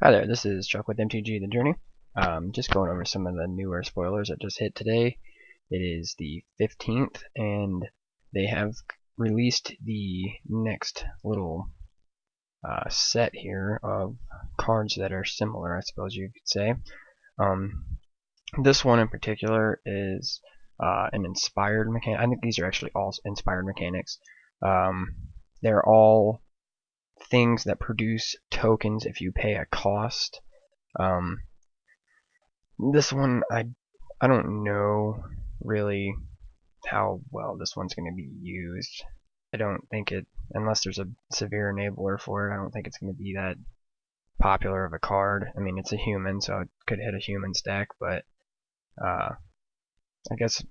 Hi there, this is Chuck with MTG The Journey. Just going over some of the newer spoilers that just hit today. It is the 15th, and they have released the next little set here of cards that are similar, I suppose you could say. This one in particular is an inspired mechanic. I think these are actually all inspired mechanics. They're all things that produce tokens if you pay a cost. This one, I don't know really how well this one's going to be used. I don't think it, unless there's a severe enabler for it, I don't think it's going to be that popular of a card. I mean, it's a human, so it could hit a human stack, but I guess,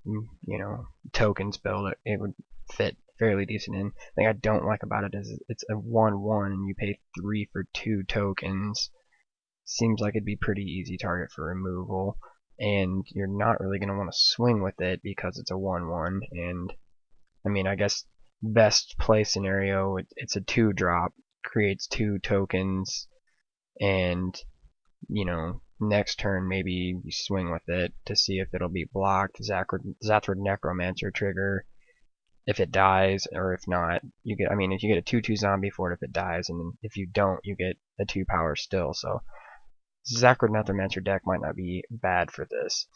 tokens build, it would fit fairly decent in. The thing I don't like about it is it's a 1/1 and you pay 3 for 2 tokens. Seems like it'd be pretty easy target for removal, and you're not really going to want to swing with it because it's a 1/1, and I mean, I guess best play scenario, it's a 2-drop, creates 2 tokens, and next turn maybe you swing with it to see if it'll be blocked. Zathrid Necromancer trigger if it dies, or if not, you get. I mean, if you get a 2/2 zombie for it if it dies, and then if you don't, you get a 2 power still. So Zathrid Necromancer deck might not be bad for this.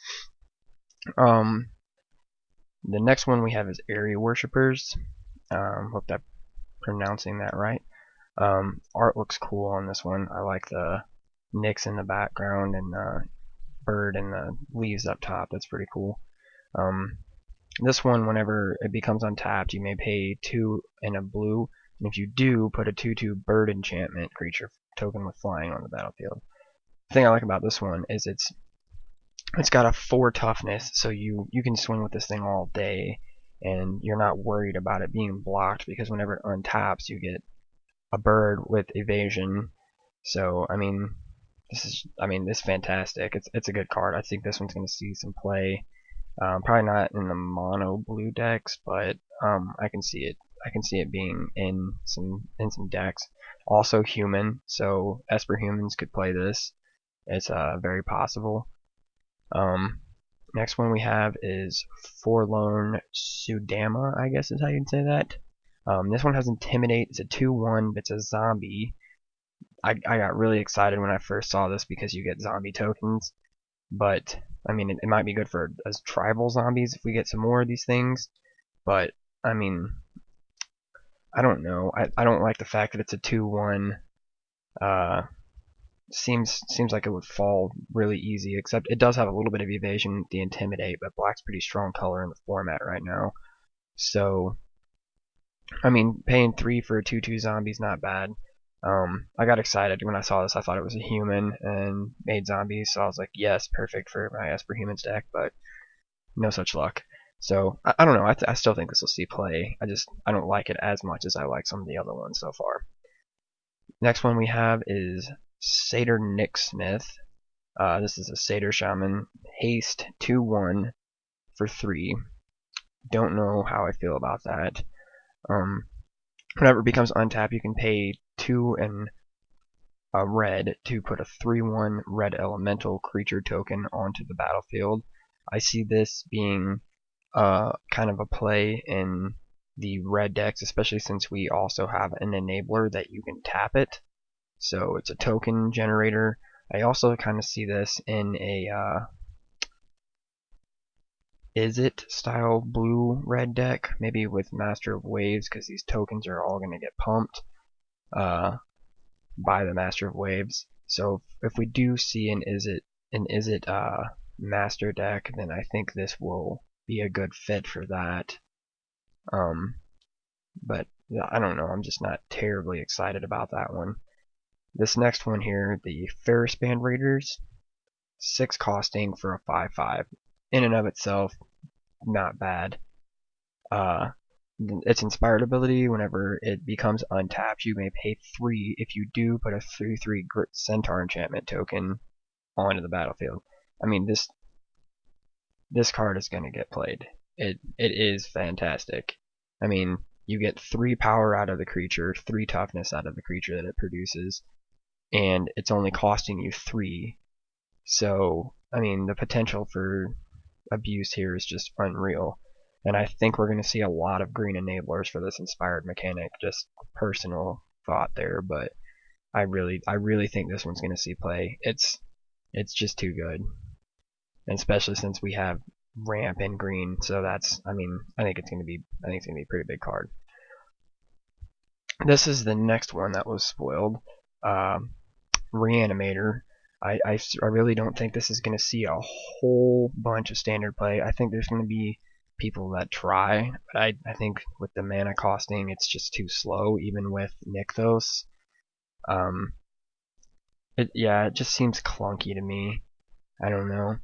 The next one we have is Eerie Worshipers. Hope I'm pronouncing that right. Art looks cool on this one. I like the Nyx in the background and bird and the leaves up top. That's pretty cool. This one, whenever it becomes untapped, you may pay 2 and a blue, and if you do, put a 2/2 bird enchantment creature token with flying on the battlefield. The thing I like about this one is it's got a 4 toughness, so you can swing with this thing all day, and you're not worried about it being blocked because whenever it untaps, you get a bird with evasion. So I mean, this is fantastic. It's a good card. I think this one's going to see some play. Probably not in the mono blue decks, but I can see it. I can see it being in some decks. Also human, so Esper humans could play this. It's very possible. Next one we have is Loanodama, I guess is how you'd say that. This one has Intimidate. It's a 2/1, but it's a zombie. I got really excited when I first saw this because you get zombie tokens, but I mean, it might be good for as tribal zombies if we get some more of these things, but I mean, I don't know. I don't like the fact that it's a 2/1. Seems like it would fall really easy, except it does have a little bit of evasion with the Intimidate, but black's pretty strong color in the format right now. So, I mean, paying 3 for a 2/2 zombie is not bad. I got excited when I saw this. I thought it was a human and made zombies, so I was like, yes, perfect for my Esper Humans deck, but no such luck. So, I don't know. I still think this will see play. I don't like it as much as I like some of the other ones so far. Next one we have is Satyr Nicksmith. This is a Satyr Shaman. Haste 2/1 for 3. Don't know how I feel about that. Whenever it becomes untapped, you can pay 2 and a red to put a 3/1 red elemental creature token onto the battlefield. I see this being kind of a play in the red decks, especially since we also have an enabler that you can tap it. So it's a token generator. I also kind of see this in a Is It style blue-red deck, maybe with Master of Waves, because these tokens are all going to get pumped by the Master of Waves. So if we do see an Is It Master deck, then I think this will be a good fit for that. But I don't know, I'm just not terribly excited about that one. This next one here, the Farisband Readers, 6 costing for a 5/5. In and of itself, not bad. Its inspired ability, whenever it becomes untapped, you may pay 3. If you do, put a 3/3 Centaur enchantment token onto the battlefield. I mean, this card is going to get played. It is fantastic. I mean, you get 3 power out of the creature, 3 toughness out of the creature that it produces, and it's only costing you 3. So, I mean, the potential for abuse here is just unreal. And I think we're going to see a lot of green enablers for this inspired mechanic. Just personal thought there, but I really think this one's going to see play. It's just too good, and especially since we have ramp in green. So that's, I mean, I think it's going to be a pretty big card. This is the next one that was spoiled. Reanimator. I really don't think this is going to see a whole bunch of standard play. I think there's going to be people that try, but I think with the mana costing, it's just too slow, even with Nykthos. It just seems clunky to me. I don't know.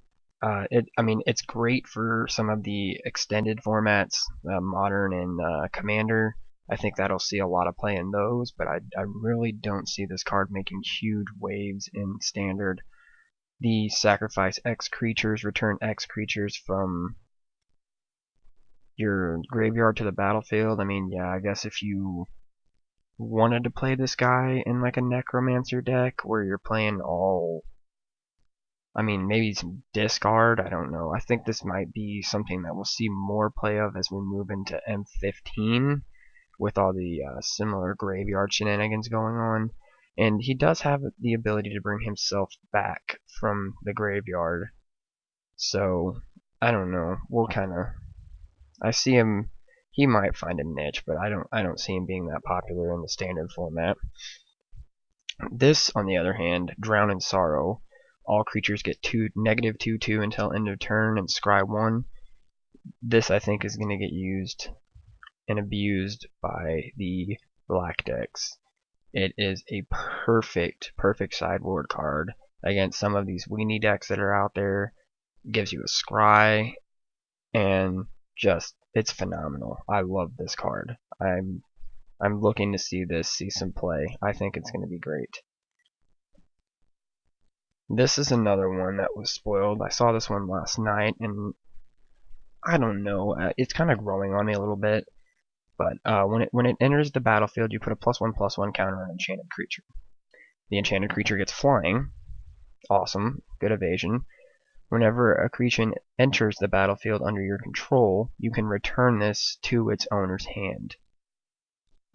I mean, it's great for some of the extended formats, Modern and Commander. I think that'll see a lot of play in those, but I really don't see this card making huge waves in Standard. The sacrifice X creatures, return X creatures from your graveyard to the battlefield. I mean, yeah, I guess if you wanted to play this guy in like a Necromancer deck where you're playing all, I mean, maybe some discard, I don't know. I think this might be something that we'll see more play of as we move into M15 with all the similar graveyard shenanigans going on. And he does have the ability to bring himself back from the graveyard. So, I don't know. We'll kind of, I see him, he might find a niche, but I don't see him being that popular in the standard format. This, on the other hand, Drown in Sorrow. All creatures get -2/2 until end of turn and scry 1. This, I think, is going to get used and abused by the black decks. It is a perfect sideboard card against some of these weenie decks that are out there. It gives you a scry, and just, it's phenomenal. I love this card. I'm looking to see some play. I think it's going to be great. This is another one that was spoiled. I saw this one last night, and I don't know. It's kind of growing on me a little bit. But when it enters the battlefield, you put a +1/+1 counter on Enchanted Creature. The Enchanted Creature gets flying. Awesome. Good evasion. Whenever a creature enters the battlefield under your control, you can return this to its owner's hand.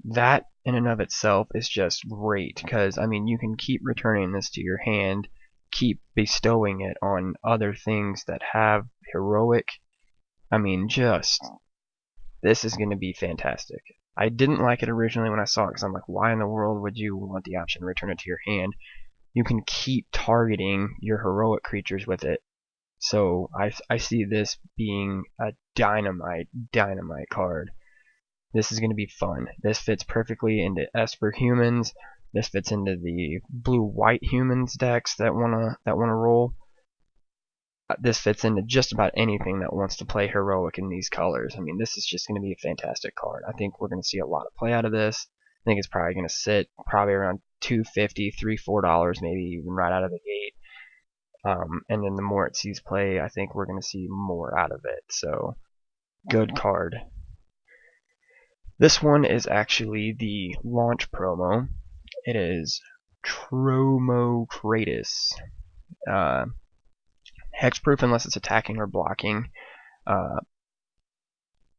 That, in and of itself, is just great, because, I mean, you can keep returning this to your hand, keep bestowing it on other things that have heroic. I mean, just, this is going to be fantastic. I didn't like it originally when I saw it, because I'm like, why in the world would you want the option to return it to your hand? You can keep targeting your heroic creatures with it. So I see this being a dynamite card. This is going to be fun. This fits perfectly into Esper humans. This fits into the blue-white humans decks that wanna roll. This fits into just about anything that wants to play heroic in these colors. I mean, this is just going to be a fantastic card. I think we're going to see a lot of play out of this. I think it's probably going to sit around $2.50, $3, $4, maybe even right out of the gate. And then the more it sees play, I think we're going to see more out of it. So, good card. This one is actually the launch promo. It is Tromo Kratos. Hexproof unless it's attacking or blocking.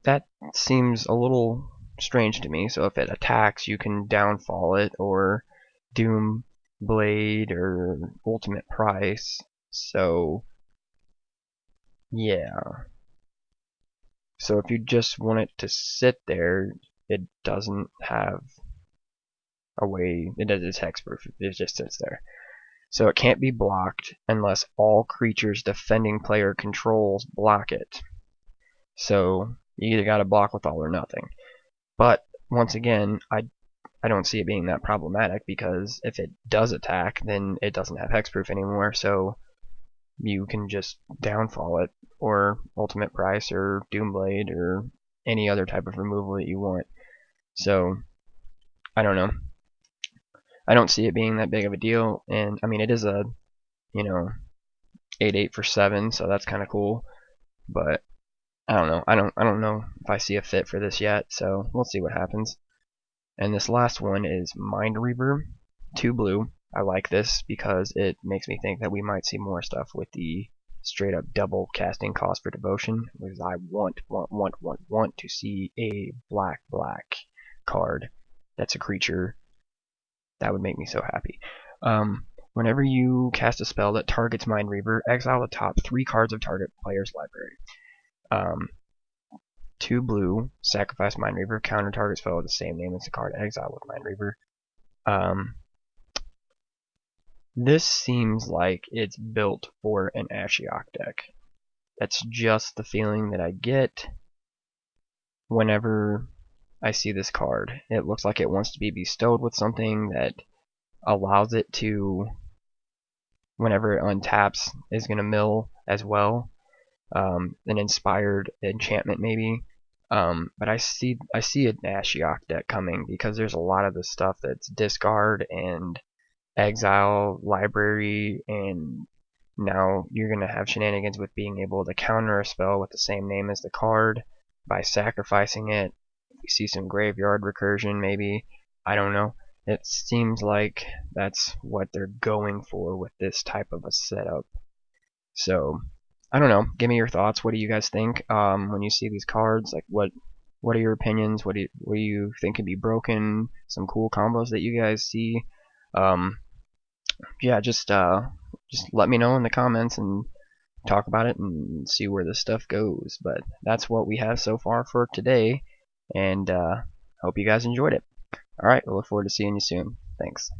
That seems a little strange to me. So if it attacks, you can downfall it or Doom Blade or Ultimate Price. So yeah. So if you just want it to sit there, it doesn't have a way. It's hexproof. It just sits there. So it can't be blocked unless all creatures defending player controls block it. So you either got to block with all or nothing. But once again, I don't see it being that problematic, because if it does attack, then it doesn't have hexproof anymore. So you can just downfall it, or Ultimate Price, or Doomblade, or any other type of removal that you want. So I don't know. I don't see it being that big of a deal, and I mean, it is a, 8/8 for 7, so that's kind of cool. But I don't know. I don't know if I see a fit for this yet, so we'll see what happens. And this last one is Mind Reaver, 2 blue. I like this because it makes me think that we might see more stuff with the straight up double casting cost for devotion, because I want to see a black card that's a creature. That would make me so happy. Whenever you cast a spell that targets Mind Reaver, exile the top 3 cards of target player's library. 2 blue, sacrifice Mind Reaver, counter target spell with the same name as the card exile with Mind Reaver. This seems like it's built for an Ashiok deck. That's just the feeling that I get whenever I see this card. It looks like it wants to be bestowed with something that allows it to, whenever it untaps, is going to mill as well. An inspired enchantment maybe. But I see an Ashiok deck coming, because there's a lot of the stuff that's discard and exile library, and now you're going to have shenanigans with being able to counter a spell with the same name as the card by sacrificing it. We see some graveyard recursion maybe. I don't know. It seems like that's what they're going for with this type of a setup. So, I don't know. Give me your thoughts. What do you guys think when you see these cards? Like, what are your opinions? What do you think can be broken? Some cool combos that you guys see? Yeah, just let me know in the comments and talk about it and see where this stuff goes. But that's what we have so far for today, and hope you guys enjoyed it. Alright, we'll look forward to seeing you soon. Thanks.